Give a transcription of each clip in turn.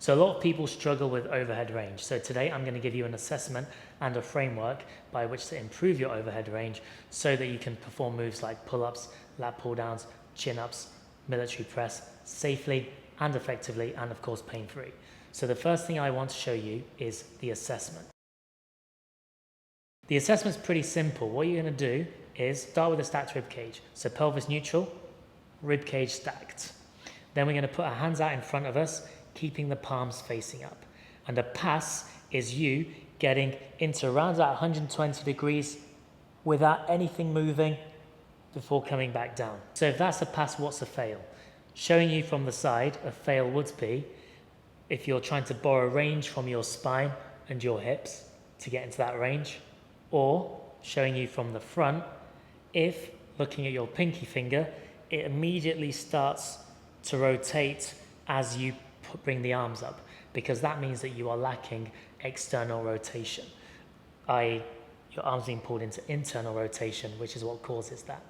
So a lot of people struggle with overhead range. So today I'm going to give you an assessment and a framework by which to improve your overhead range so that you can perform moves like pull-ups, lat pull-downs, chin-ups, military press safely and effectively, and of course pain-free. So the first thing I want to show you is the assessment. The assessment's pretty simple. What you're going to do is start with a stacked rib cage. So pelvis neutral, rib cage stacked. Then we're going to put our hands out in front of us, keeping the palms facing up. And a pass is you getting into around about 120 degrees without anything moving before coming back down. So if that's a pass, what's a fail? Showing you from the side, a fail would be if you're trying to borrow range from your spine and your hips to get into that range, or showing you from the front, if looking at your pinky finger, it immediately starts to rotate as you bring the arms up, because that means that you are lacking external rotation, i.e. your arms being pulled into internal rotation, which is what causes that.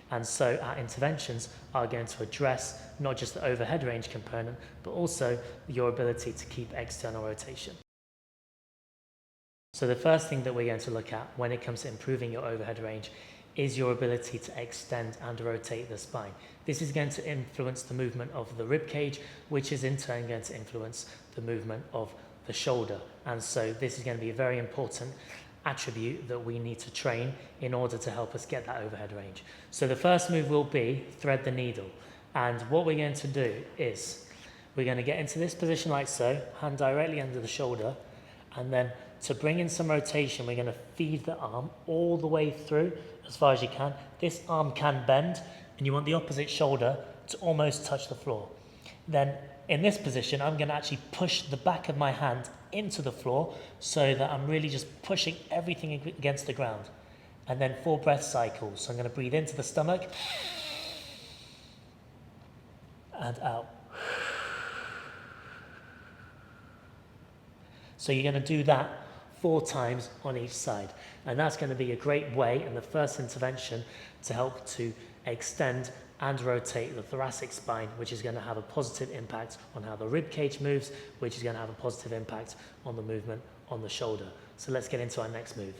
And so our interventions are going to address not just the overhead range component, but also your ability to keep external rotation. So the first thing that we're going to look at when it comes to improving your overhead range is your ability to extend and rotate the spine. This is going to influence the movement of the rib cage, which is in turn going to influence the movement of the shoulder. And so this is going to be a very important attribute that we need to train in order to help us get that overhead range. So the first move will be thread the needle. And what we're going to do is we're going to get into this position like so, hand directly under the shoulder, and then to bring in some rotation, we're going to feed the arm all the way through as far as you can. This arm can bend, and you want the opposite shoulder to almost touch the floor. Then in this position, I'm going to actually push the back of my hand into the floor so that I'm really just pushing everything against the ground. And then 4 breath cycles. So I'm going to breathe into the stomach and out. So you're going to do that 4 times on each side. And that's going to be a great way and the first intervention to help to extend and rotate the thoracic spine, which is going to have a positive impact on how the rib cage moves, which is going to have a positive impact on the movement on the shoulder. So let's get into our next move.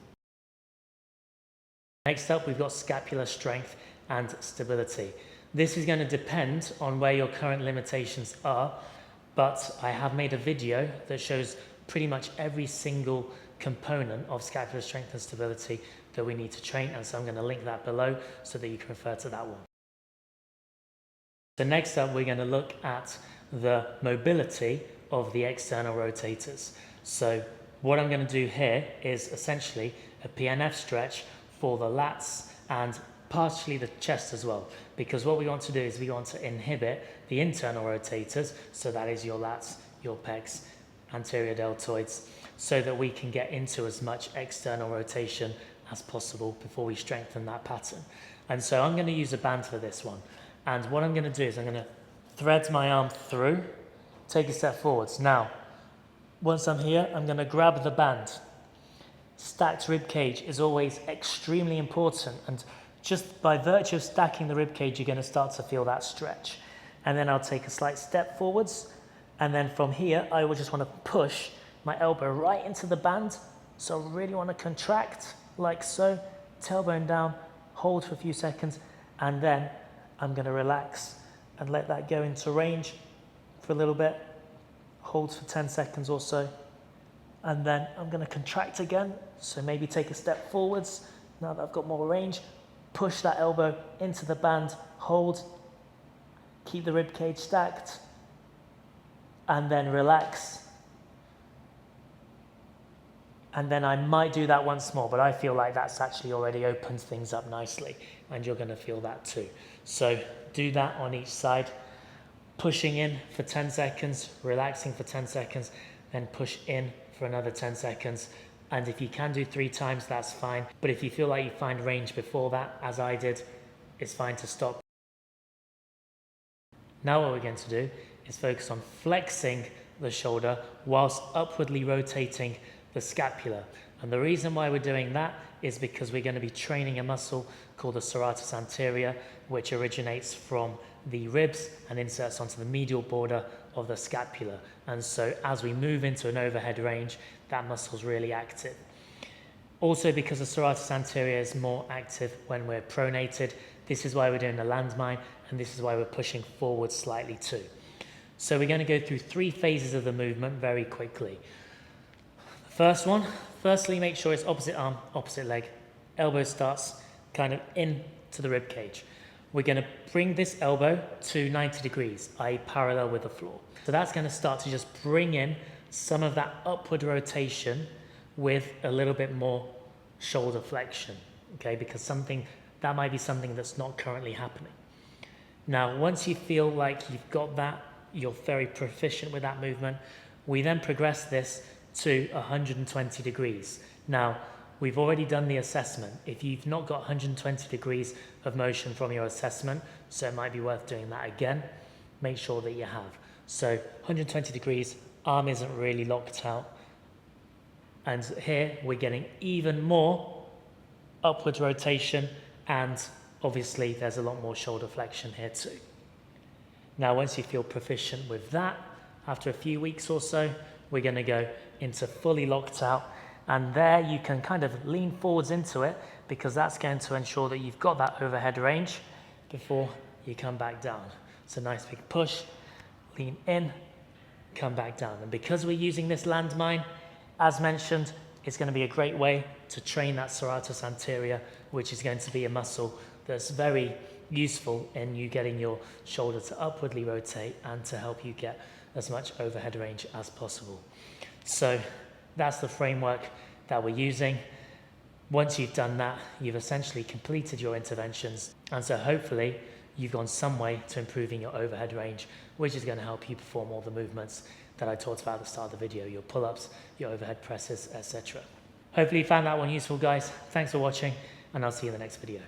Next up, we've got scapular strength and stability. This is going to depend on where your current limitations are, but I have made a video that shows pretty much every single component of scapular strength and stability that we need to train, and so I'm going to link that below so that you can refer to that one. So next up, we're going to look at the mobility of the external rotators. So what I'm going to do here is essentially a PNF stretch for the lats and partially the chest as well, because what we want to do is we want to inhibit the internal rotators, so that is your lats, your pecs, anterior deltoids, so that we can get into as much external rotation as possible before we strengthen that pattern. And so I'm going to use a band for this one. And what I'm going to do is I'm going to thread my arm through, take a step forwards. Now, once I'm here, I'm going to grab the band. Stacked rib cage is always extremely important, and just by virtue of stacking the rib cage, you're going to start to feel that stretch. And then I'll take a slight step forwards, and then from here, I will just want to push my elbow right into the band. So I really want to contract like so, tailbone down, hold for a few seconds, and then I'm going to relax and let that go into range for a little bit, hold for 10 seconds or so, and then I'm going to contract again. So maybe take a step forwards. Now that I've got more range, push that elbow into the band, hold, keep the rib cage stacked, and then relax. And then I might do that once more, but I feel like that's actually already opened things up nicely, and you're going to feel that too. So do that on each side, pushing in for 10 seconds, relaxing for 10 seconds, then push in for another 10 seconds. And if you can do 3 times, that's fine. But if you feel like you find range before that, as I did, it's fine to stop. Now what we're going to do is focus on flexing the shoulder whilst upwardly rotating the scapula. And the reason why we're doing that is because we're going to be training a muscle called the serratus anterior, which originates from the ribs and inserts onto the medial border of the scapula. And so as we move into an overhead range, that muscle is really active. Also, because the serratus anterior is more active when we're pronated, this is why we're doing a landmine, and this is why we're pushing forward slightly too. So we're going to go through 3 phases of the movement very quickly. The first one, firstly, make sure it's opposite arm, opposite leg. Elbow starts kind of into the rib cage. We're going to bring this elbow to 90 degrees, i.e. parallel with the floor. So that's going to start to just bring in some of that upward rotation with a little bit more shoulder flexion, okay? Because that might be something that's not currently happening. Now, once you feel like you've got that, you're very proficient with that movement, we then progress this to 120 degrees. Now, we've already done the assessment. If you've not got 120 degrees of motion from your assessment, so it might be worth doing that again, make sure that you have. So 120 degrees, arm isn't really locked out. And here we're getting even more upward rotation, and obviously there's a lot more shoulder flexion here too. Now, once you feel proficient with that, after a few weeks or so, we're going to go into fully locked out. And there you can kind of lean forwards into it, because that's going to ensure that you've got that overhead range before you come back down. So nice big push, lean in, come back down. And because we're using this landmine, as mentioned, it's going to be a great way to train that serratus anterior, which is going to be a muscle that's very useful in you getting your shoulder to upwardly rotate and to help you get as much overhead range as possible. So that's the framework that we're using. Once you've done that, you've essentially completed your interventions, and so hopefully you've gone some way to improving your overhead range, which is going to help you perform all the movements that I talked about at the start of the video, your pull-ups, your overhead presses, etc. Hopefully you found that one useful, guys. Thanks for watching, and I'll see you in the next video.